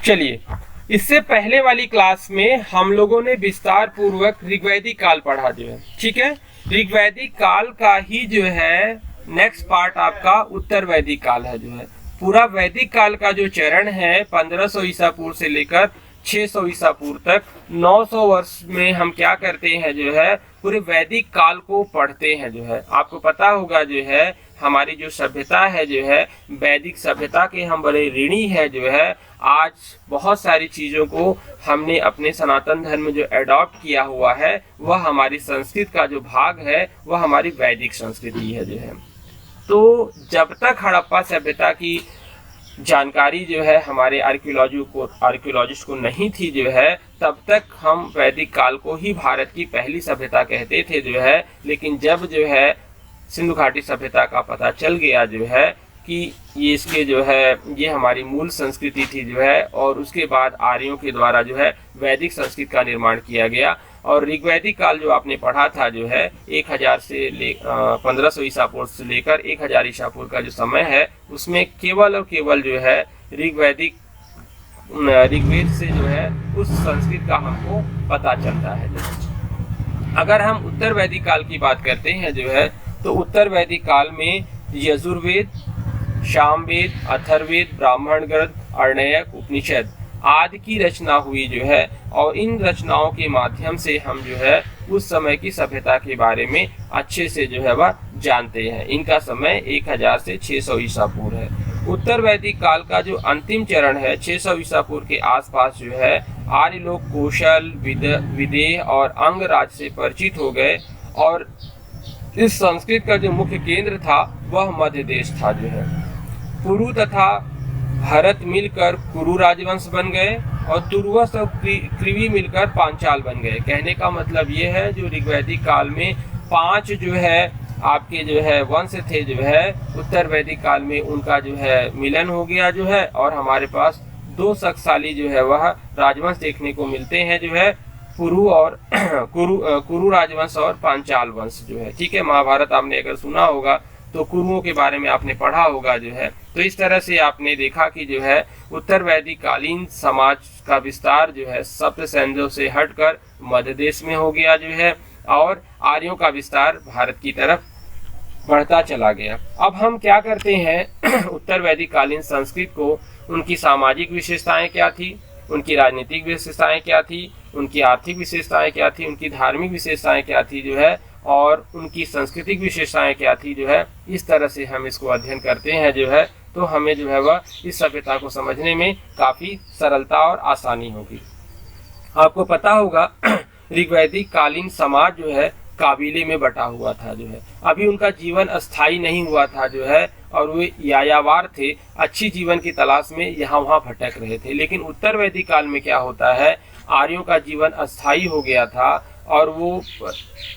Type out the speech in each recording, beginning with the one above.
चलिए, इससे पहले वाली क्लास में हम लोगों ने विस्तार पूर्वक ऋग्वैदिक काल पढ़ा जो है, ठीक है। ऋग्वैदिक काल का ही जो है नेक्स्ट पार्ट आपका उत्तर वैदिक काल है जो है। पूरा वैदिक काल का जो चरण है 1500 ईसा पूर्व से लेकर 600 ईसा पूर्व तक 900 वर्ष में हम क्या करते हैं जो है, पूरे वैदिक काल को पढ़ते हैं जो है। आपको पता होगा जो है हमारी जो सभ्यता है जो है, वैदिक सभ्यता के हम बड़े ऋणी है जो है। आज बहुत सारी चीज़ों को हमने अपने सनातन धर्म में जो एडॉप्ट किया हुआ है, वह हमारी संस्कृत का जो भाग है वह हमारी वैदिक संस्कृति है जो है। तो जब तक हड़प्पा सभ्यता की जानकारी जो है हमारे आर्कियोलॉजिस्ट को नहीं थी जो है, तब तक हम वैदिक काल को ही भारत की पहली सभ्यता कहते थे जो है। लेकिन जब जो है सिंधु घाटी सभ्यता का पता चल गया जो है कि ये इसके जो है ये हमारी मूल संस्कृति थी जो है, और उसके बाद आर्यों के द्वारा जो है वैदिक संस्कृत का निर्माण किया गया। और ऋग्वैदिक काल जो आपने पढ़ा था जो है 1000 से 1500 ईसा पूर्व से लेकर 1000 ईसा पूर्व का जो समय है, उसमें केवल और केवल जो है ऋग्वेद से जो है उस संस्कृत का हमको पता चलता है। अगर हम उत्तर वैदिक काल की बात करते हैं जो है, तो उत्तर वैदिक काल में यजुर्वेद, सामवेद, अथर्ववेद, ब्राह्मण ग्रंथ, अर्णयक, उपनिषद आदि की रचना हुई जो है। और इन रचनाओं के माध्यम से हम जो है उस समय की सभ्यता के बारे में अच्छे से जो है वह जानते हैं। इनका समय 1000 से 600 ईसा पूर्व है। उत्तर वैदिक काल का जो अंतिम चरण है 600 ईसा पूर्व के आसपास जो है, आर्य लोग कौशल, विदेह और अंग राज से परिचित हो गए। और इस संस्कृत का जो मुख्य केंद्र था वह मध्य देश था जो है। पुरु तथा भरत मिलकर कुरु राजवंश बन गए और तुर्वस और कृवि मिलकर पांचाल बन गए। कहने का मतलब ये है जो ऋग्वैदिक काल में 5 जो है आपके जो है वंश थे जो है, उत्तर वैदिक काल में उनका जो है मिलन हो गया जो है। और हमारे पास 2 शक्तिशाली जो है वह राजवंश देखने को मिलते हैं जो है, पुरु और कुरु राजवंश और पांचाल वंश जो है, ठीक है। महाभारत आपने अगर सुना होगा तो कुरुओं के बारे में आपने पढ़ा होगा जो है। तो इस तरह से आपने देखा कि जो है उत्तर वैदिक कालीन समाज का विस्तार जो है सप्त सैन्यों से हटकर मध्य देश में हो गया जो है, और आर्यों का विस्तार भारत की तरफ बढ़ता चला गया। अब हम क्या करते हैं उत्तर वैदिक कालीन संस्कृत को, उनकी सामाजिक विशेषताएं क्या थी, उनकी राजनीतिक विशेषताएं क्या थी, उनकी आर्थिक विशेषताएं क्या थी, उनकी धार्मिक विशेषताएं क्या थी जो है, और उनकी सांस्कृतिक विशेषताएं क्या थी जो है। इस तरह से हम इसको अध्ययन करते हैं जो है, तो हमें जो है वह इस सभ्यता को समझने में काफ़ी सरलता और आसानी होगी। आपको पता होगा ऋग्वैदिक कालीन समाज जो है काबिले में बटा हुआ था जो है। अभी उनका जीवन अस्थायी नहीं हुआ था जो है, और वे यायावार थे, अच्छी जीवन की तलाश में यहाँ वहाँ भटक रहे थे। लेकिन उत्तर वैदिक काल में क्या होता है, आर्यों का जीवन अस्थायी हो गया था और वो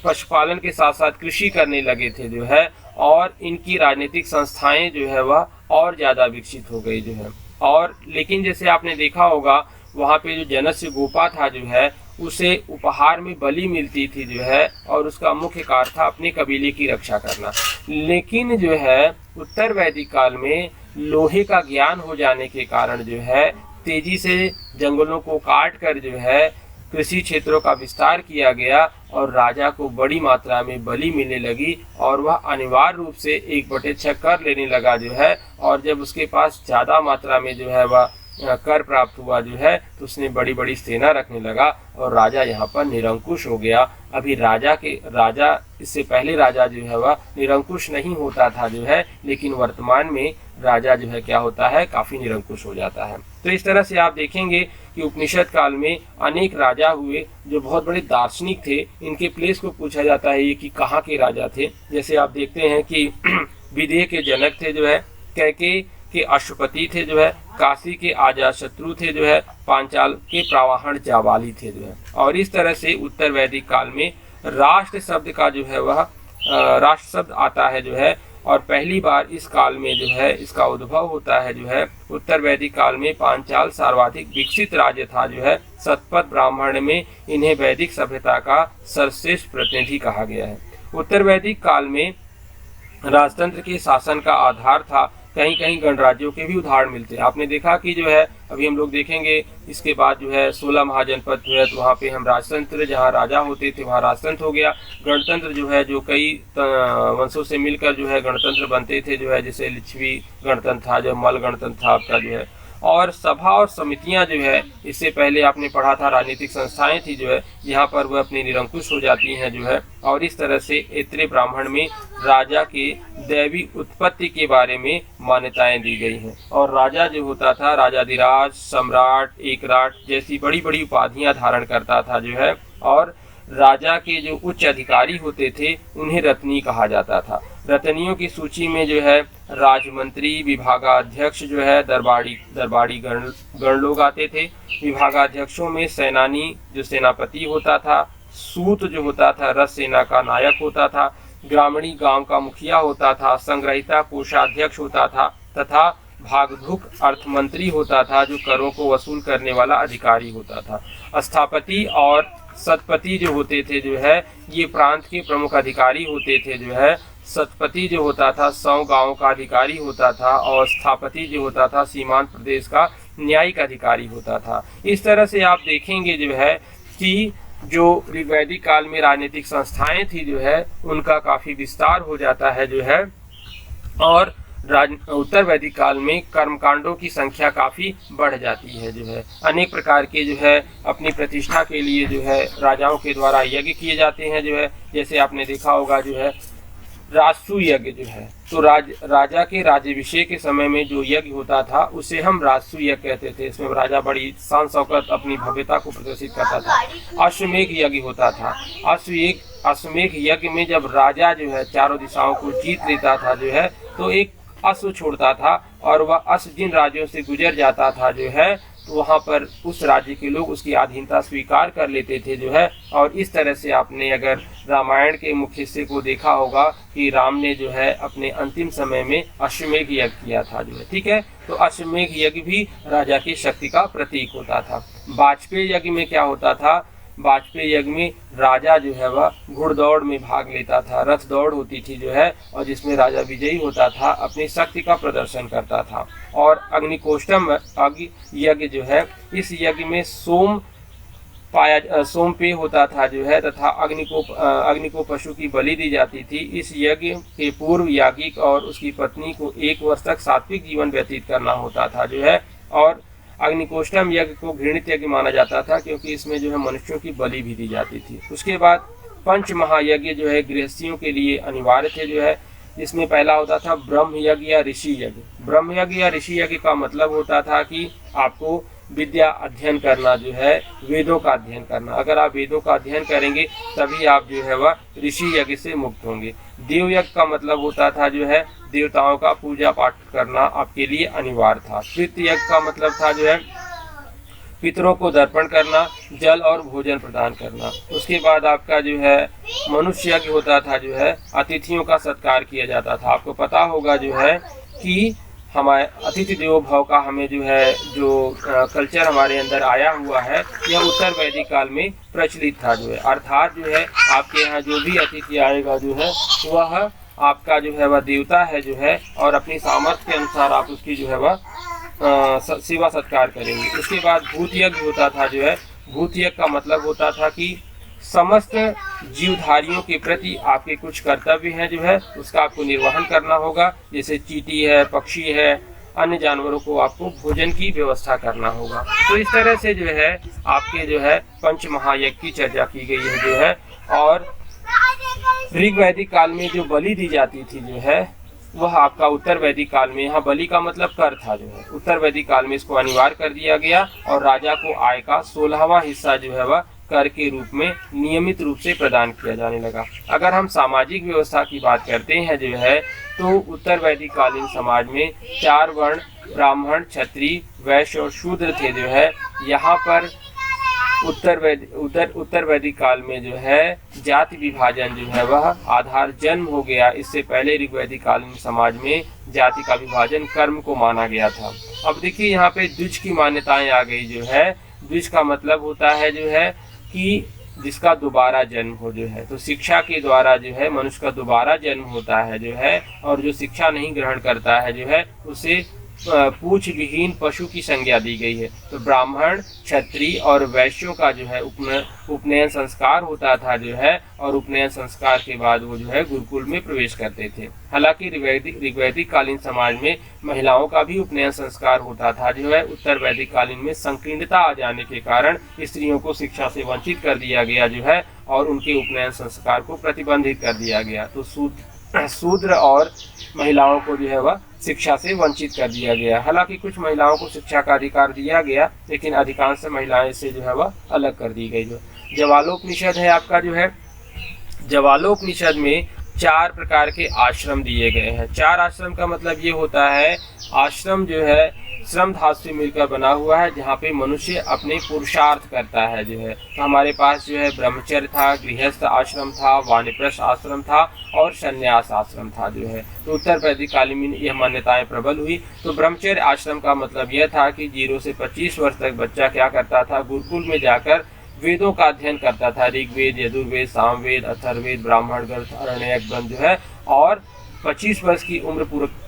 पशुपालन के साथ साथ कृषि करने लगे थे जो है, और इनकी राजनीतिक संस्थाएं जो है वह और ज़्यादा विकसित हो गई जो है। और लेकिन जैसे आपने देखा होगा वहाँ पे जो जनस्य गोपा था जो है, उसे उपहार में बलि मिलती थी जो है, और उसका मुख्य कार्य था अपने कबीले की रक्षा करना। लेकिन जो है उत्तर वैदिक काल में लोहे का ज्ञान हो जाने के कारण जो है तेजी से जंगलों को काट कर जो है कृषि क्षेत्रों का विस्तार किया गया, और राजा को बड़ी मात्रा में बलि मिलने लगी, और वह अनिवार्य रूप से 1/6 कर लेने लगा जो है। और जब उसके पास ज़्यादा मात्रा में जो है वह कर प्राप्त हुआ जो है, तो उसने बड़ी बड़ी सेना रखने लगा, और राजा यहाँ पर निरंकुश हो गया। अभी राजा इससे पहले राजा जो है वह निरंकुश नहीं होता था जो है, लेकिन वर्तमान में राजा जो है क्या होता है, काफ़ी निरंकुश हो जाता है। तो इस तरह से आप देखेंगे कि उपनिषद काल में अनेक राजा हुए जो बहुत बड़े दार्शनिक थे। इनके प्लेस को पूछा जाता है ये कि कहाँ के राजा थे। जैसे आप देखते हैं कि विदेह के जनक थे जो है, कैकेयी के अश्वपति थे जो है, काशी के अजातशत्रु थे जो है, पांचाल के प्रवाहन जाबाली थे जो है। और इस तरह से उत्तर वैदिक काल में राष्ट्र शब्द का जो है वह राष्ट्र शब्द आता है जो है, और पहली बार इस काल में जो है इसका उद्भव होता है जो है। उत्तर वैदिक काल में पांचाल सर्वाधिक विकसित राज्य था जो है। शतपथ ब्राह्मण में इन्हें वैदिक सभ्यता का सर्वश्रेष्ठ प्रतिनिधि कहा गया है। उत्तर वैदिक काल में राजतंत्र के शासन का आधार था कहीं कहीं गणराज्यों के भी उदाहरण मिलते हैं। आपने देखा कि जो है अभी हम लोग देखेंगे इसके बाद जो है 16 महाजनपद जो है, तो वहाँ पे हम राजतंत्र, जहाँ राजा होते थे वहाँ राजतंत्र हो गया। गणतंत्र जो है जो कई वंशों से मिलकर जो है गणतंत्र बनते थे जो है, जैसे लिच्छवी गणतंत्र था, जो मल गणतंत्र था आपका जो है। और सभा और समितियां जो है, इससे पहले आपने पढ़ा था राजनीतिक संस्थाएं थी जो है, यहाँ पर वह अपनी निरंकुश हो जाती हैं जो है। और इस तरह से ऐत्रेय ब्राह्मण में राजा के दैवी उत्पत्ति के बारे में मान्यताएं दी गई हैं। और राजा जो होता था राजाधिराज, सम्राट, एकराट जैसी बड़ी बड़ी उपाधियां धारण करता था जो है। और राजा के जो उच्च अधिकारी होते थे उन्हें रत्नी कहा जाता था। रत्नियों की सूची में जो है राजमंत्री, विभागाध्यक्ष जो है, दरबारी गण लोग आते थे। विभागाध्यक्षों में सेनानी जो सेनापति होता था, सूत जो होता था रथ सेना का नायक होता था, ग्रामीणी गांव का मुखिया होता था, संग्रहिता कोषाध्यक्ष होता था, तथा भागधुक अर्थमंत्री होता था जो करों को वसूल करने वाला अधिकारी होता था। स्थापति और सतपति जो होते थे जो है, ये प्रांत के प्रमुख अधिकारी होते थे जो है। सतपति जो होता था 100 गांवों का अधिकारी होता था, और स्थापति जो होता था सीमांत प्रदेश का न्यायिक अधिकारी होता था। इस तरह से आप देखेंगे जो है कि जो ऋग्वैदिक काल में राजनीतिक संस्थाएं थी जो है, उनका काफी विस्तार हो जाता है जो है। और उत्तर वैदिक काल में कर्मकांडों की संख्या काफी बढ़ जाती है जो है। अनेक प्रकार के जो है अपनी प्रतिष्ठा के लिए जो है राजाओं के द्वारा यज्ञ किए जाते हैं जो है। जैसे आपने देखा होगा जो है राजसूय यज्ञ जो है, तो राजा के राज्याभिषेक के समय में जो यज्ञ होता था उसे हम राजसूय यज्ञ कहते थे। इसमें राजा बड़ी शान शौकत अपनी भव्यता को प्रदर्शित करता था। अश्वमेघ यज्ञ होता था। अश्वमेघ यज्ञ में जब राजा जो है चारों दिशाओं को जीत लेता था जो है, तो एक अश्व छोड़ता था, और वह अश्व जिन राज्यों से गुजर जाता था जो है, तो वहाँ पर उस राज्य के लोग उसकी अधीनता स्वीकार कर लेते थे जो है। और इस तरह से आपने अगर रामायण के मुख्य हिस्से को देखा होगा कि राम ने जो है अपने अंतिम समय में अश्वमेघ यज्ञ किया था जो है, ठीक है। तो अश्वमेघ यज्ञ भी राजा की शक्ति का प्रतीक होता था। वाजपेयी यज्ञ में क्या होता था? वाजपेयी यज्ञ में राजा जो है वह घुड़दौड़ में भाग लेता था, रथ दौड़ होती थी जो है, और जिसमें राजा विजयी होता था, अपनी शक्ति का प्रदर्शन करता था। और अग्निकोष्ठम यज्ञ जो है, इस यज्ञ में सोम पेय होता था जो है, तथा अग्नि को पशु की बलि दी जाती थी। इस यज्ञ के पूर्व याज्ञिक और उसकी पत्नी को 1 वर्ष तक सात्विक जीवन व्यतीत करना होता था जो है। और अग्निकोष्ठम यज्ञ को घृणित यज्ञ माना जाता था, क्योंकि इसमें जो है मनुष्यों की बलि भी दी जाती थी। उसके बाद पंच महायज्ञ जो है गृहस्थियों के लिए अनिवार्य थे जो है, जिसमें पहला होता था ब्रह्म यज्ञ या ऋषि यज्ञ। ब्रह्म यज्ञ या ऋषि यज्ञ का मतलब होता था कि आपको विद्या अध्ययन करना जो है, वेदों का अध्ययन करना। अगर आप वेदों का अध्ययन करेंगे तभी आप जो है वह ऋषि यज्ञ से मुक्त होंगे। देव यज्ञ का मतलब होता था जो है देवताओं का पूजा पाठ करना आपके लिए अनिवार्य था। पितृ यज्ञ का मतलब था जो है पितरों को दर्पण करना, जल और भोजन प्रदान करना। उसके बाद आपका जो है मनुष्य यज्ञ होता था जो है, अतिथियों का सत्कार किया जाता था। आपको पता होगा जो है कि हमारे अतिथि देवो भव का हमें जो है जो कल्चर हमारे अंदर आया हुआ है, यह उत्तर वैदिक काल में प्रचलित था जो है। अर्थात जो है आपके यहाँ जो भी अतिथि आएगा जो है वह आपका जो है वह देवता है जो है, और अपनी सामर्थ्य के अनुसार आप उसकी जो है वह सेवा सत्कार करेंगे। उसके बाद भूत यज्ञ होता था जो है। भूत यज्ञ का मतलब होता था कि समस्त जीवधारियों के प्रति आपके कुछ कर्तव्य हैं जो है, उसका आपको निर्वहन करना होगा। जैसे चींटी है, पक्षी है, अन्य जानवरों को आपको भोजन की व्यवस्था करना होगा। तो इस तरह से जो है आपके जो है पंच महायज्ञ की चर्चा की गई है जो है। और ऋग वैदिक काल में जो बलि दी जाती थी जो है, वह आपका उत्तर वैदिक काल में, यहाँ बलि का मतलब कर था जो है, उत्तर वैदिक काल में इसको अनिवार्य कर दिया गया। और राजा को आय का 16वां हिस्सा जो है वह कर के रूप में नियमित रूप से प्रदान किया जाने लगा। अगर हम सामाजिक व्यवस्था की बात करते हैं जो है, तो उत्तर वैदिक कालीन समाज में 4 वर्ण ब्राह्मण, क्षत्रिय, वैश्य और शूद्र थे जो है। यहाँ पर उत्तर वैदिक काल में जो है जाति विभाजन जो है वह आधार जन्म हो गया। इससे पहले ऋग्वैदिक कालीन समाज में जाति का विभाजन कर्म को माना गया था। अब देखिए यहाँ पे द्विज की मान्यताएं आ गई जो है। द्विज का मतलब होता है जो है कि जिसका दोबारा जन्म हो जो है। तो शिक्षा के द्वारा जो है मनुष्य का दोबारा जन्म होता है जो है, और जो शिक्षा नहीं ग्रहण करता है जो है उसे पूछ विहीन पशु की संज्ञा दी गई है। तो ब्राह्मण, क्षत्रिय और वैश्यों का जो है उपनयन संस्कार होता था जो है, और उपनयन संस्कार के बाद वो जो है गुरुकुल में प्रवेश करते थे। हालांकि ऋग्वैदिक कालीन समाज में महिलाओं का भी उपनयन संस्कार होता था जो है। उत्तर वैदिक कालीन में संकीर्णता आ जाने के कारण स्त्रियों को शिक्षा से वंचित कर दिया गया जो है, और उनके उपनयन संस्कार को प्रतिबंधित कर दिया गया। तो शूद्र और महिलाओं को जो है वह शिक्षा से वंचित कर दिया गया। हालांकि कुछ महिलाओं को शिक्षा का अधिकार दिया गया, लेकिन अधिकांश महिलाएं से जो है वह अलग कर दी गई। जो जवालोपनिषद है आपका जो है, जवालोपनिषद में 4 प्रकार के आश्रम दिए गए हैं। 4 आश्रम का मतलब ये होता है, आश्रम जो है श्रम धातु से मिलकर बना हुआ है, जहाँ पे मनुष्य अपने पुरुषार्थ करता है जो है। तो हमारे पास जो है ब्रह्मचर्य था, गृहस्थ आश्रम था, वानप्रस्थ आश्रम था और संन्यास आश्रम था जो है। तो उत्तर वैदिक काल में यह मान्यताएं प्रबल हुई। तो ब्रह्मचर्य आश्रम का मतलब यह था कि 0 से 25 वर्ष तक बच्चा क्या करता था, गुरुकुल में जाकर वेदों का अध्ययन करता था। ऋग्वेद, यजुर्वेद, सामवेद, अथर्ववेद, ब्राह्मण ग्रंथ, आरण्यक ग्रंथ जो है, और 25 वर्ष की उम्र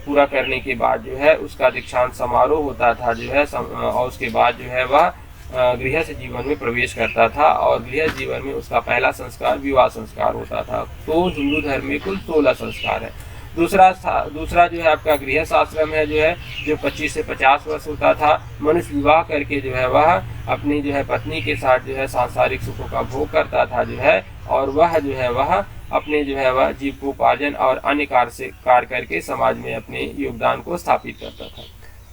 पूरा करने के बाद जो है उसका दीक्षांत समारोह होता था जो है, और उसके बाद जो है वह गृहस्थ जीवन में प्रवेश करता था, और गृहस्थ जीवन में उसका पहला संस्कार विवाह संस्कार होता था। तो हिंदू धर्म में कुल 16 संस्कार है। दूसरा जो है आपका गृहस्थ आश्रम है जो है, जो 25 से 50 वर्ष होता था। मनुष्य विवाह करके जो है वह अपनी जो है पत्नी के साथ जो है सांसारिक सुखों का भोग करता था जो है, और वह जो है वह अपने जो है वह जीविकोपार्जन और अन्य कार्य करके समाज में अपने योगदान को स्थापित करता था।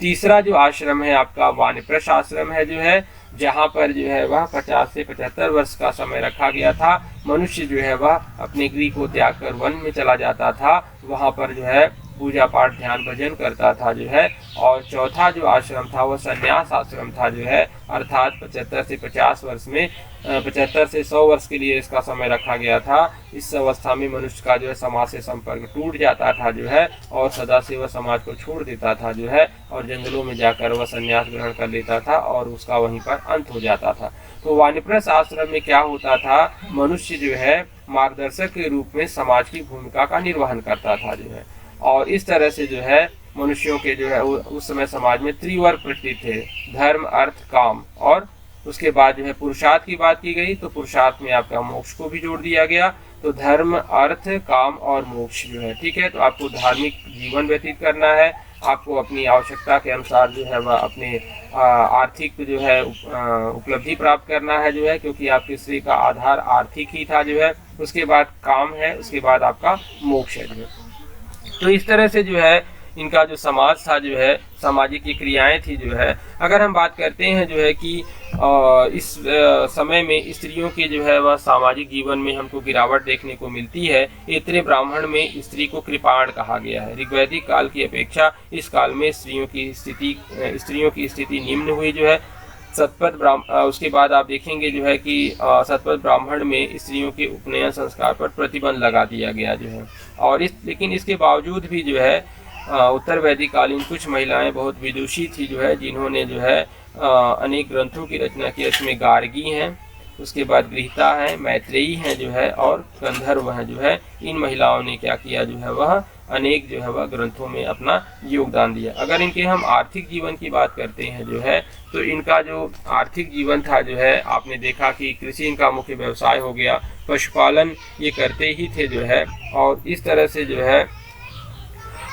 तीसरा जो आश्रम है आपका वानप्रस्थ आश्रम है जो है, जहाँ पर जो है वह 50 से 75 वर्ष का समय रखा गया था। मनुष्य जो है वह अपने गृह को त्याग कर वन में चला जाता था, वहाँ पर जो है पूजा पाठ ध्यान भजन करता था जो है। और चौथा जो आश्रम था वह संन्यास आश्रम था जो है, अर्थात 75 से 50 वर्ष में 75 से 100 वर्ष के लिए इसका समय रखा गया था। इस अवस्था में मनुष्य का जो है समाज से संपर्क टूट जाता था जो है, और सदा से वह समाज को छोड़ देता था जो है, और जंगलों में जाकर वह संन्यास ग्रहण कर लेता था, और उसका वहीं पर अंत हो जाता था। तो वानप्रस्थ आश्रम में क्या होता था, मनुष्य जो है मार्गदर्शक के रूप में समाज की भूमिका का निर्वहन करता था जो है। और इस तरह से जो है मनुष्यों के जो है उस समय समाज में त्रिवर्ग प्रकृति थे, धर्म, अर्थ, काम। और उसके बाद जो है पुरुषार्थ की बात की गई, तो पुरुषार्थ में आपका मोक्ष को भी जोड़ दिया गया। तो धर्म, अर्थ, काम और मोक्ष जो है, ठीक है। तो आपको धार्मिक जीवन व्यतीत करना है, आपको अपनी आवश्यकता के अनुसार जो है वह अपने आर्थिक जो है उपलब्धि प्राप्त करना है जो है, क्योंकि आपके श्री का आधार आर्थिक ही था जो है। उसके बाद काम है, उसके बाद आपका मोक्ष है जो है। तो इस तरह से जो है इनका जो समाज था जो है, सामाजिक की क्रियाएं थी जो है। अगर हम बात करते हैं जो है कि इस समय में स्त्रियों के जो है वह सामाजिक जीवन में हमको गिरावट देखने को मिलती है। ऐत्रेय ब्राह्मण में स्त्री को कृपाण कहा गया है। ऋग्वैदिक काल की अपेक्षा इस काल में स्त्रियों की स्थिति निम्न हुई जो है। सतपथ ब्राह्मण, उसके बाद आप देखेंगे जो है कि सतपथ ब्राह्मण में स्त्रियों के उपनयन संस्कार पर प्रतिबंध लगा दिया गया जो है। और लेकिन इसके बावजूद भी जो है उत्तर वैदिक कालीन कुछ महिलाएं बहुत विदुषी थी जो है, जिन्होंने जो है अनेक ग्रंथों की रचना की। इसमें गार्गी हैं, उसके बाद गृहीता है, मैत्रेयी हैं जो है, और गंधर्व हैं जो है। इन महिलाओं ने क्या किया जो है वह अनेक जो है वह ग्रंथों में अपना योगदान दिया। अगर इनके हम आर्थिक जीवन की बात करते हैं जो है, तो इनका जो आर्थिक जीवन था जो है, आपने देखा कि कृषि इनका मुख्य व्यवसाय हो गया, पशुपालन ये करते ही थे जो है। और इस तरह से जो है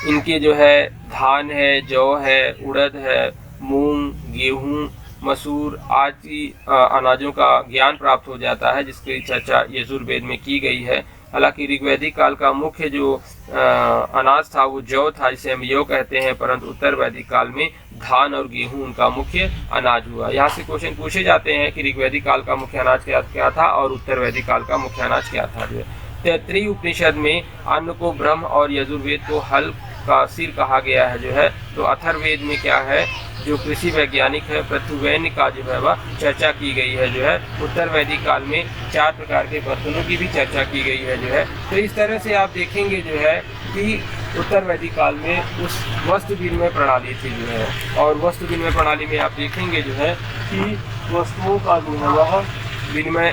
इनके जो है धान है, जौ है, उड़द है, मूंग, गेहूं, मसूर आदि अनाजों का ज्ञान प्राप्त हो जाता है, जिसकी चर्चा यजुर्वेद में की गई है। हालांकि ऋग्वैदिक काल का मुख्य जो अनाज था वो जौ था, जिसे हम यौ कहते हैं, परंतु उत्तर वैदिक काल में धान और गेहूं उनका मुख्य अनाज हुआ। यहाँ से क्वेश्चन पूछे जाते हैं कि ऋग्वैदिक काल का मुख्य अनाज क्या था और उत्तर वैदिक काल का मुख्य अनाज क्या था जो है। तैत्तिरीय उपनिषद में अन्न को ब्रह्म और यजुर्वेद को हल का सिर कहा गया है जो है। तो अथर्ववेद में क्या है, जो कृषि वैज्ञानिक है पृथुवैन्य का जो है वह चर्चा की गई है जो है। उत्तर वैदिक काल में 4 प्रकार के बर्तनों की भी चर्चा की गई है जो है। तो इस तरह से आप देखेंगे जो है कि उत्तर वैदिक काल में उस वस्तु विनिमय प्रणाली थी जो है। और वस्तु विनिमय प्रणाली में आप देखेंगे जो है कि वस्तुओं का जो है वह विनिमय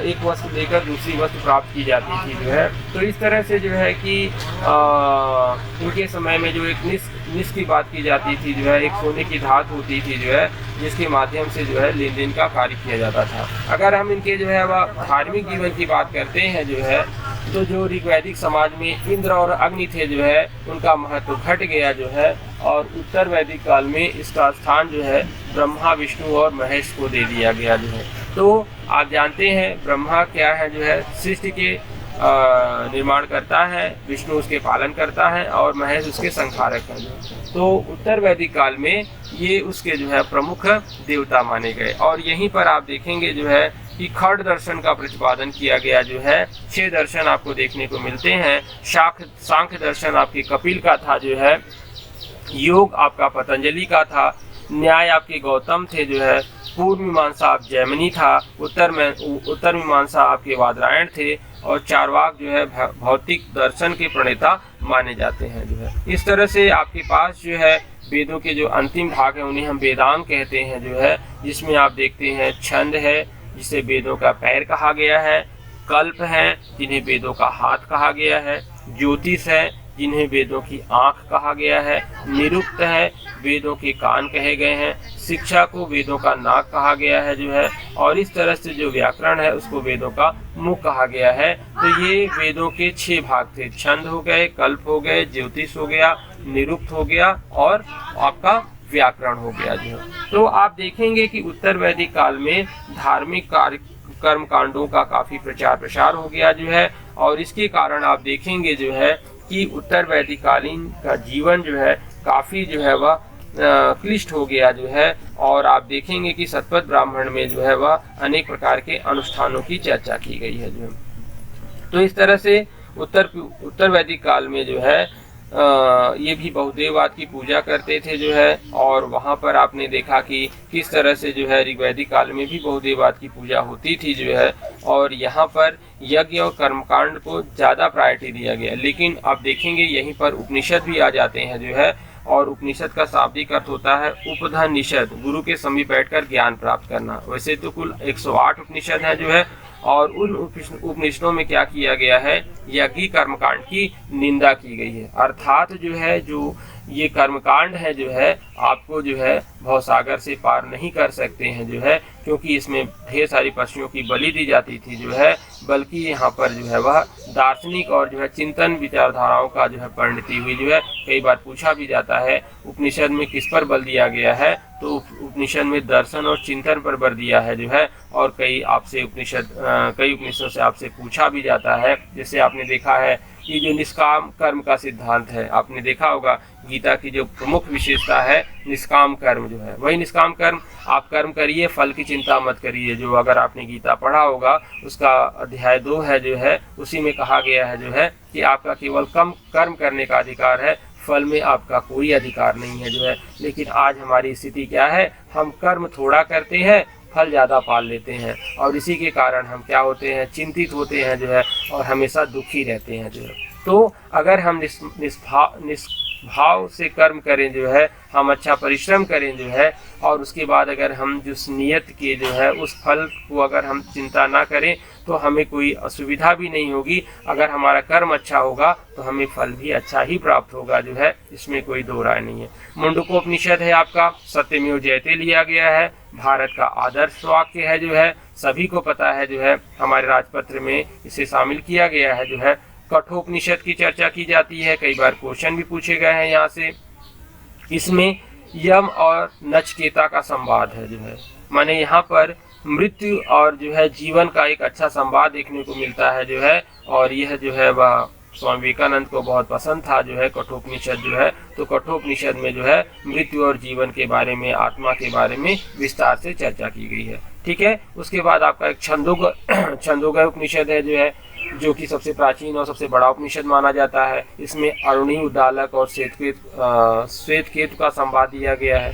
एक वस्तु देकर दूसरी वस्तु प्राप्त की जाती थी जो है। तो इस तरह से जो है कि इनके समय में जो एक निस की बात की जाती थी जो है, एक सोने की धातु होती थी जो है, जिसके माध्यम से जो है लेन देन का कार्य किया जाता था। अगर हम इनके जो है वह धार्मिक जीवन की बात करते हैं जो है, तो जो ऋग्वैदिक समाज में इंद्र और अग्नि थे जो है, उनका महत्व घट गया जो है, और उत्तर वैदिक काल में इसका स्थान जो है ब्रह्मा, विष्णु और महेश को दे दिया गया जो है। तो आप जानते हैं ब्रह्मा क्या है जो है, सृष्टि के निर्माण करता है, विष्णु उसके पालन करता है और महेश उसके संहारक है। तो उत्तर वैदिक काल में ये उसके जो है प्रमुख देवता माने गए। और यहीं पर आप देखेंगे जो है कि खड़ दर्शन का प्रतिपादन किया गया जो है। 6 दर्शन आपको देखने को मिलते हैं। सांख्य दर्शन आपके कपिल का था जो है, योग आपका पतंजलि का था, न्याय आपके गौतम थे जो है, पूर्व मीमांसा आप जैमिनी था, उत्तर मीमांसा आपके वादरायण थे, और चारवाक जो है भौतिक दर्शन के प्रणेता माने जाते हैं जो है। इस तरह से आपके पास जो है वेदों के जो अंतिम भाग है उन्हें हम वेदांग कहते हैं जो है, जिसमें आप देखते हैं छंद है जिसे वेदों का पैर कहा गया है, कल्प है जिन्हें वेदों का हाथ कहा गया है, ज्योतिष है जिन्हें वेदों की आंख कहा गया है, निरुक्त है वेदों के कान कहे गए हैं, शिक्षा को वेदों का नाक कहा गया है जो है, और इस तरह से जो व्याकरण है उसको वेदों का मुख कहा गया है। तो ये वेदों के 6 भाग थे। छंद हो गए, कल्प हो गए, ज्योतिष हो गया, निरुक्त हो गया और आपका व्याकरण हो गया जो है। तो आप देखेंगे कि उत्तर वैदिक काल में धार्मिक कर्म कांडों का काफी प्रचार प्रसार हो गया जो है, और इसके कारण आप देखेंगे जो है कि उत्तर वैदिक कालीन का जीवन जो है काफी जो है वह क्लिष्ट हो गया जो है। और आप देखेंगे कि शतपथ ब्राह्मण में जो है वह अनेक प्रकार के अनुष्ठानों की चर्चा की गई है जो। तो इस तरह से उत्तर वैदिक काल में जो है ये भी बहुदेववाद की पूजा करते थे जो है, और वहाँ पर आपने देखा कि किस तरह से जो है ऋग्वैदिक काल में भी बहुदेववाद की पूजा होती थी जो है, और यहाँ पर यज्ञ और कर्मकांड को ज़्यादा प्रायोरिटी दिया गया। लेकिन आप देखेंगे यहीं पर उपनिषद भी आ जाते हैं जो है, और उपनिषद का शाब्दिक अर्थ होता है उपनिषद, गुरु के समीप बैठकर ज्ञान प्राप्त करना। वैसे तो कुल 108 उपनिषद है जो है, और उन उपनिषदों में क्या किया गया है, यज्ञ कर्मकांड की निंदा की गई है। अर्थात जो है जो ये कर्मकांड है जो है आपको जो है भवसागर से पार नहीं कर सकते हैं जो है, क्योंकि इसमें ढेर सारी पशुओं की बलि दी जाती थी जो है, बल्कि यहाँ पर जो है वह दार्शनिक और जो है चिंतन विचारधाराओं का जो है परिणति हुई जो है। कई बार पूछा भी जाता है उपनिषद में किस पर बल दिया गया है, तो उपनिषद में दर्शन और चिंतन पर बल दिया है जो है, और कई उपनिषदों से आपसे पूछा भी जाता है। जैसे आपने देखा है कि जो निष्काम कर्म का सिद्धांत है, आपने देखा होगा गीता की जो प्रमुख विशेषता है निष्काम कर्म जो है, वही निष्काम कर्म। आप कर्म करिए, फल की चिंता मत करिए। जो अगर आपने गीता पढ़ा होगा उसका अध्याय 2 है जो है, उसी में कहा गया है जो है कि आपका केवल कम कर्म करने का अधिकार है, फल में आपका कोई अधिकार नहीं है जो है। लेकिन आज हमारी स्थिति क्या है, हम कर्म थोड़ा करते हैं, फल ज़्यादा पाल लेते हैं, और इसी के कारण हम क्या होते हैं, चिंतित होते हैं जो है, और हमेशा दुखी रहते हैं जो है। तो अगर हम निष्भाव से कर्म करें जो है, हम अच्छा परिश्रम करें जो है, और उसके बाद अगर हम जिस नियत के जो है उस फल को अगर हम चिंता ना करें, तो हमें कोई असुविधा भी नहीं होगी। अगर हमारा कर्म अच्छा होगा तो हमें फल भी अच्छा ही प्राप्त होगा जो है, इसमें कोई दो राय नहीं है। मुंडकोपनिषद है आपका, सत्यमेव जयते लिया गया है, भारत का आदर्श वाक्य है जो है, सभी को पता है जो है, हमारे राजपत्र में इसे शामिल किया गया है जो है। कठोपनिषद की चर्चा की जाती है, कई बार क्वेश्चन भी पूछे गए हैं यहाँ से। इसमें यम और नचिकेता का संवाद है जो है, माने यहाँ पर मृत्यु और जो है जीवन का एक अच्छा संवाद देखने को मिलता है जो है, और यह जो है वह स्वामी विवेकानंद को बहुत पसंद था जो है कठोपनिषद जो है। तो कठोपनिषद में जो है मृत्यु और जीवन के बारे में, आत्मा के बारे में विस्तार से चर्चा की गई है। ठीक है, उसके बाद आपका एक छंदोगय उपनिषद है जो है, जो कि सबसे प्राचीन और सबसे बड़ा उपनिषद माना जाता है। इसमें अरुणी, उद्दालक और श्वेतकेतु का संवाद दिया गया है।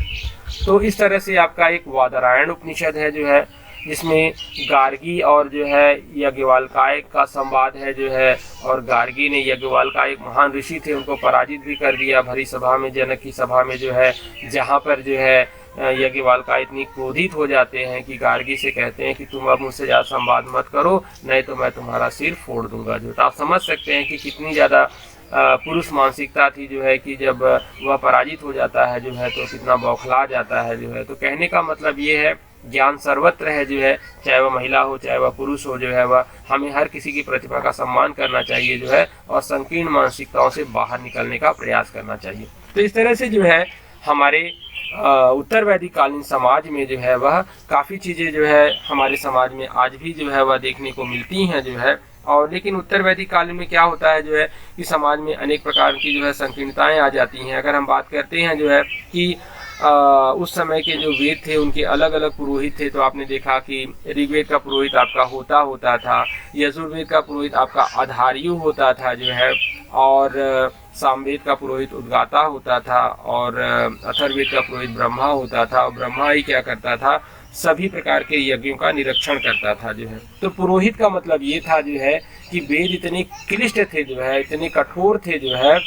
तो इस तरह से आपका एक वादरायण उपनिषद है जो है, जिसमें गार्गी और जो है याज्ञवल्क्य का संवाद है जो है, और गार्गी ने याज्ञवल्क्य एक महान ऋषि थे, उनको पराजित भी कर दिया भरी सभा में, जनक की सभा में जो है, जहाँ पर जो है याज्ञवल्क्य इतनी क्रोधित हो जाते हैं कि गार्गी से कहते हैं कि तुम अब मुझसे ज़्यादा संवाद मत करो, नहीं तो मैं तुम्हारा सिर फोड़ दूंगा। जो तो आप समझ सकते हैं कि कितनी ज़्यादा पुरुष मानसिकता थी जो है कि जब वह पराजित हो जाता है जो है तो कितना बौखला जाता है जो है। तो कहने का मतलब ये है, ज्ञान सर्वत्र है जो है, चाहे वह महिला हो चाहे वह पुरुष हो जो है, वह हमें हर किसी की प्रतिभा का सम्मान करना चाहिए जो है, और संकीर्ण मानसिकताओं से बाहर निकलने का प्रयास करना चाहिए। तो इस तरह से जो है हमारे उत्तर वैदिक कालीन समाज में जो है वह काफ़ी चीज़ें जो है हमारे समाज में आज भी जो है वह देखने को मिलती हैं जो है। और लेकिन उत्तर वैदिक काल में क्या होता है जो है कि समाज में अनेक प्रकार की जो है संकीर्णताएं आ जाती हैं। अगर हम बात करते हैं जो है कि उस समय के जो वेद थे उनके अलग अलग पुरोहित थे, तो आपने देखा कि ऋग्वेद का पुरोहित आपका होता था, यजुर्वेद का पुरोहित आपका आधार्यु होता था जो है, और सामवेद का पुरोहित उद्गाता होता था, और अथर्ववेद का पुरोहित ब्रह्मा होता था। और ब्रह्मा ही क्या करता था, सभी प्रकार के यज्ञों का निरीक्षण करता था जो है। तो पुरोहित का मतलब ये था जो है कि वेद इतने क्लिष्ट थे जो है, इतने कठोर थे जो है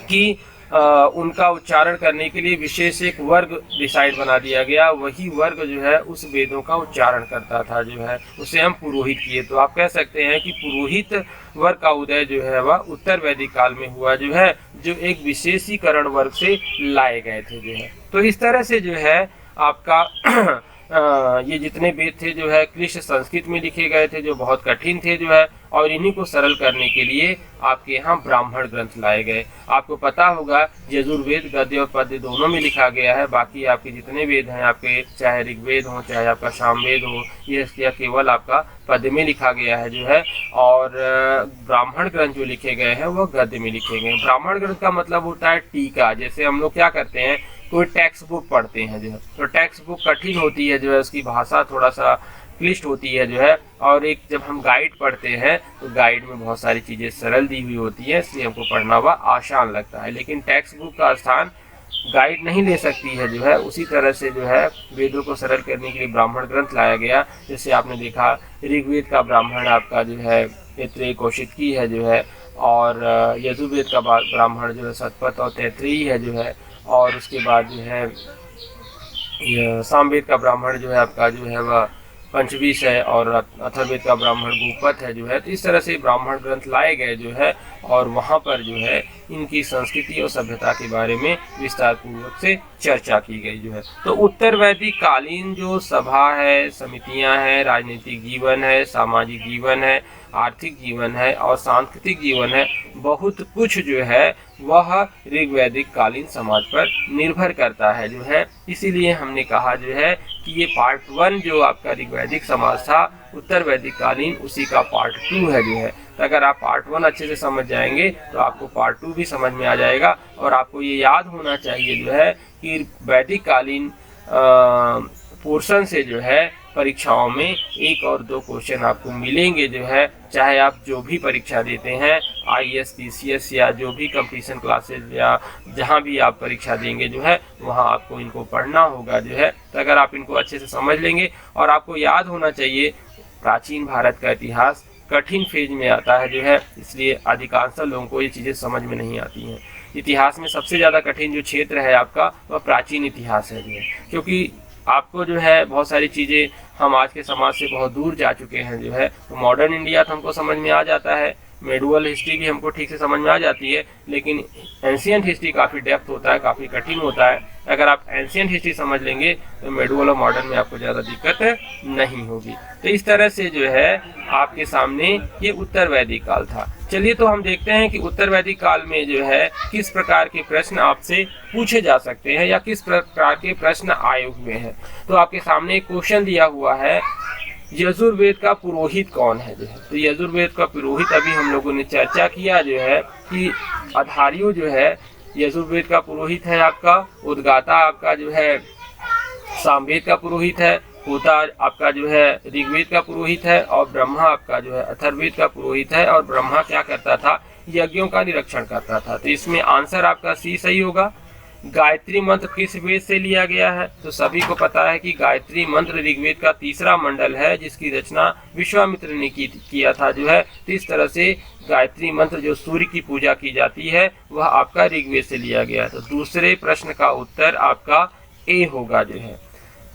कि उनका उच्चारण करने के लिए विशेष एक वर्ग डिसाइड बना दिया गया। वही वर्ग जो है उस वेदों का उच्चारण करता था जो है, उसे हम पुरोहित किए। तो आप कह सकते हैं कि पुरोहित वर्ग का उदय जो है वह उत्तर वैदिक काल में हुआ जो है, जो एक विशेषीकरण वर्ग से लाए गए थे जो है। तो इस तरह से जो है आपका ये जितने वेद थे जो है क्लिष्ट संस्कृत में लिखे गए थे, जो बहुत कठिन थे जो है, और इन्हीं को सरल करने के लिए आपके यहाँ ब्राह्मण ग्रंथ लाए गए। आपको पता होगा यजुर्वेद गद्य और पद्य दोनों में लिखा गया है। बाकी आपके जितने वेद हैं, आपके चाहे ऋग्वेद हो चाहे आपका सामवेद हो, ये केवल आपका पद्य में लिखा गया है जो है, और ब्राह्मण ग्रंथ जो लिखे गए हैं वह गद्य में लिखे गए हैं। ब्राह्मण ग्रंथ का मतलब होता है टीका। जैसे हम लोग क्या करते हैं, कोई टेक्स्ट बुक पढ़ते हैं जो है, तो टेक्स्ट बुक कठिन होती है जो है, उसकी भाषा थोड़ा सा क्लिष्ट होती है जो है, और एक जब हम गाइड पढ़ते हैं तो गाइड में बहुत सारी चीज़ें सरल दी हुई होती है, इसलिए हमको पढ़ना वह आसान लगता है। लेकिन टेक्स्ट बुक का स्थान गाइड नहीं ले सकती है जो है। उसी तरह से जो है वेदों को सरल करने के लिए ब्राह्मण ग्रंथ लाया गया। जैसे आपने देखा ऋग्वेद का ब्राह्मण आपका जो है तैत्तिरीय कौशिकी है जो है, और यजुर्वेद का ब्राह्मण जो है शतपथ और तैत्तिरीय है जो है, और उसके बाद जो है सामवेद का ब्राह्मण जो है आपका जो है वह पंचवीस है, और अथर्ववेद का ब्राह्मण भूपत है जो है। तो इस तरह से ब्राह्मण ग्रंथ लाए गए जो है, और वहाँ पर जो है इनकी संस्कृति और सभ्यता के बारे में विस्तार पूर्वक से चर्चा की गई जो है। तो उत्तर वैदिक कालीन जो सभा है, समितियां हैं, राजनीतिक जीवन है, सामाजिक जीवन है, आर्थिक जीवन है और सांस्कृतिक जीवन है, बहुत कुछ जो है वह ऋग्वैदिक कालीन समाज पर निर्भर करता है जो है। इसीलिए हमने कहा जो है कि ये पार्ट 1 जो आपका ऋग्वैदिक समाज था उत्तर वैदिक कालीन, उसी का पार्ट 2 है जो है। तो अगर आप पार्ट 1 अच्छे से समझ जाएंगे तो आपको पार्ट 2 भी समझ में आ जाएगा। और आपको ये याद होना चाहिए जो है कि वैदिक कालीन पोर्शन से जो है परीक्षाओं में 1 और 2 क्वेश्चन आपको मिलेंगे जो है, चाहे आप जो भी परीक्षा देते हैं, IAS, PCS या जो भी कंपटीशन क्लासेज या जहां भी आप परीक्षा देंगे जो है, वहां आपको इनको पढ़ना होगा जो है। तो अगर आप इनको अच्छे से समझ लेंगे, और आपको याद होना चाहिए प्राचीन भारत का इतिहास कठिन फेज में आता है जो है, इसलिए अधिकांश लोगों को ये चीज़ें समझ में नहीं आती हैं। इतिहास में सबसे ज़्यादा कठिन जो क्षेत्र है आपका वह प्राचीन इतिहास है जो है, क्योंकि आपको जो है बहुत सारी चीज़ें हम आज के समाज से बहुत दूर जा चुके हैं जो है। तो मॉडर्न इंडिया तो हमको समझ में आ जाता है, मेडुअल हिस्ट्री भी हमको ठीक से समझ में आ जाती है, लेकिन एंशियंट हिस्ट्री काफ़ी डेप्थ होता है, काफ़ी कठिन होता है। अगर आप एंशियंट हिस्ट्री समझ लेंगे तो मेडुअल और मॉडर्न में आपको ज़्यादा दिक्कत नहीं होगी। तो इस तरह से जो है आपके सामने ये उत्तर वैदिक काल था। चलिए तो हम देखते हैं कि उत्तर वैदिक काल में जो है किस प्रकार के प्रश्न आपसे पूछे जा सकते हैं या किस प्रकार के प्रश्न आए हुए हैं। तो आपके सामने एक क्वेश्चन दिया हुआ है, यजुर्वेद का पुरोहित कौन है जो है। तो यजुर्वेद का पुरोहित अभी हम लोगों ने चर्चा किया जो है कि आधार्यो जो है यजुर्वेद का पुरोहित है आपका, उद्गाता आपका जो है सामवेद का पुरोहित है, होता आपका जो है ऋग्वेद का पुरोहित है, और ब्रह्मा आपका जो है अथर्ववेद का पुरोहित है। और ब्रह्मा क्या करता था, यज्ञों का निरीक्षण करता था। तो इसमें आंसर आपका सी सही होगा। गायत्री मंत्र किस वेद से लिया गया है, तो सभी को पता है कि गायत्री मंत्र ऋग्वेद का 3रा मंडल है, जिसकी रचना विश्वामित्र ने किया था जो है। तो इस तरह से गायत्री मंत्र जो सूर्य की पूजा की जाती है वह आपका ऋग्वेद से लिया गया है। तो दूसरे प्रश्न का उत्तर आपका ए होगा जो है।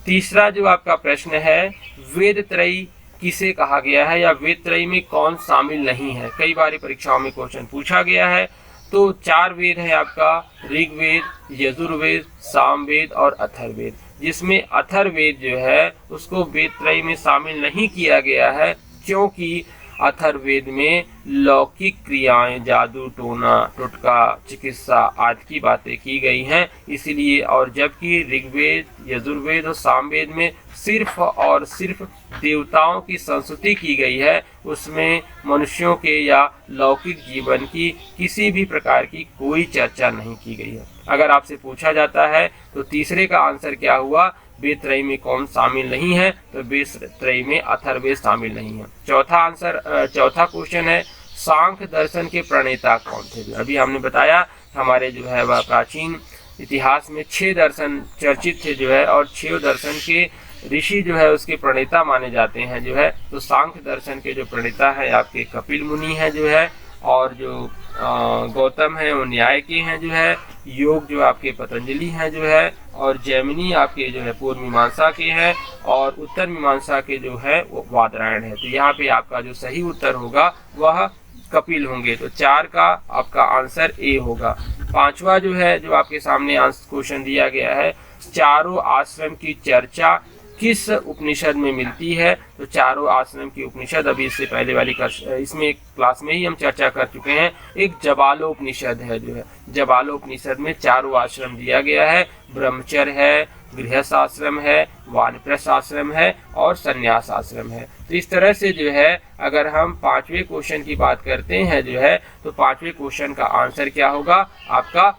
तीसरा जो आपका प्रश्न है, वेद त्रयी किसे कहा गया है या वेद त्रयी में कौन शामिल नहीं है। कई बार परीक्षाओं में क्वेश्चन पूछा गया है। तो 4 वेद है आपका, ऋग्वेद, यजुर्वेद, सामवेद और अथर्ववेद, जिसमें अथर्ववेद जो है उसको वेद त्रयी में शामिल नहीं किया गया है, क्योंकि अथर्ववेद में लौकिक क्रियाएं, जादू टोना टोटका चिकित्सा आदि की बातें की गई हैं, इसलिए। और जबकि ऋग्वेद, यजुर्वेद और सामवेद में सिर्फ और सिर्फ देवताओं की संस्तुति की गई है, उसमें मनुष्यों के या लौकिक जीवन की किसी भी प्रकार की कोई चर्चा नहीं की गई है। अगर आपसे पूछा जाता है तो तीसरे का आंसर क्या हुआ, वेद त्रयी में कौन शामिल नहीं है, तो वेद त्रयी में अथर्ववेद शामिल नहीं है। चौथा क्वेश्चन है, सांख्य दर्शन के प्रणेता कौन थे। अभी हमने बताया हमारे जो है वह प्राचीन इतिहास में 6 दर्शन चर्चित थे जो है, और 6 दर्शन के ऋषि जो है उसके प्रणेता माने जाते हैं जो है। तो सांख्य दर्शन के जो प्रणेता है आपके कपिल मुनि है जो है, और जो गौतम है वो न्याय के हैं जो है, योग जो आपके पतंजलि हैं जो है, और जैमिनी आपके जो है पूर्व मीमांसा के हैं, और उत्तर मीमांसा के जो है वो बादरायण है। तो यहाँ पे आपका जो सही उत्तर होगा वह कपिल होंगे। तो 4 का आपका आंसर ए होगा। 5वां जो है जो आपके सामने क्वेश्चन दिया गया है, चारों आश्रम की चर्चा किस उपनिषद में मिलती है। तो चारों आश्रम की उपनिषद अभी इससे पहले वाली इसमें क्लास में ही हम चर्चा कर चुके हैं। एक जबालोपनिषद है जो है, जबालोपनिषद में चारों आश्रम दिया गया है, ब्रह्मचर्य है, गृहस्थ आश्रम है, वानप्रस्थ आश्रम है और संन्यास आश्रम है। तो इस तरह से जो है अगर हम 5वें क्वेश्चन की बात करते हैं जो है, तो 5वें क्वेश्चन का आंसर क्या होगा आपका